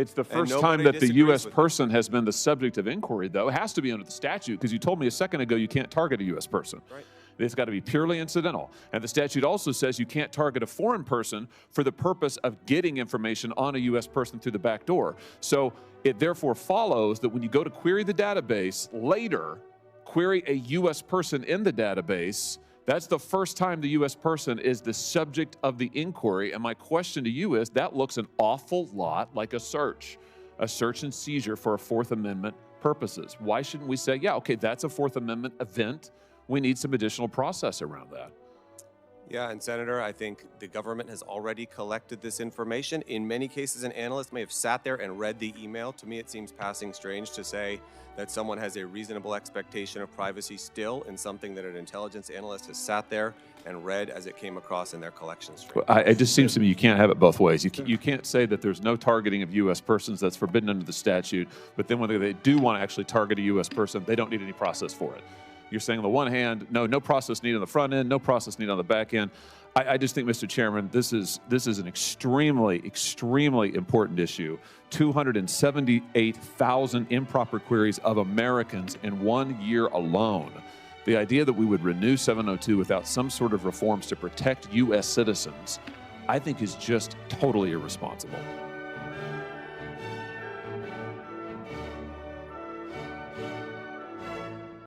It's the first time that the U.S. person has been the subject of inquiry, though. It has to be under the statute, because you told me a second ago you can't target a U.S. person. Right. It's got to be purely incidental. And the statute also says you can't target a foreign person for the purpose of getting information on a U.S. person through the back door. So it therefore follows that when you go to query the database later, query a U.S. person in the database, that's the first time the U.S. person is the subject of the inquiry. And my question to you is, that looks an awful lot like a search and seizure for a Fourth Amendment purposes. Why shouldn't we say, yeah, okay, that's a Fourth Amendment event. We need some additional process around that. Yeah, and Senator, I think the government has already collected this information. In many cases, an analyst may have sat there and read the email. To me, it seems passing strange to say that someone has a reasonable expectation of privacy still in something that an intelligence analyst has sat there and read as it came across in their collection stream. Well, it just seems to me you can't have it both ways. You can't say that there's no targeting of U.S. persons that's forbidden under the statute, but then when they do want to actually target a U.S. person, they don't need any process for it. You're saying on the one hand, no process needed on the front end, no process needed on the back end. I just think, Mr. Chairman, this is an extremely, extremely important issue. 278,000 improper queries of Americans in 1 year alone. The idea that we would renew 702 without some sort of reforms to protect U.S. citizens, I think is just totally irresponsible.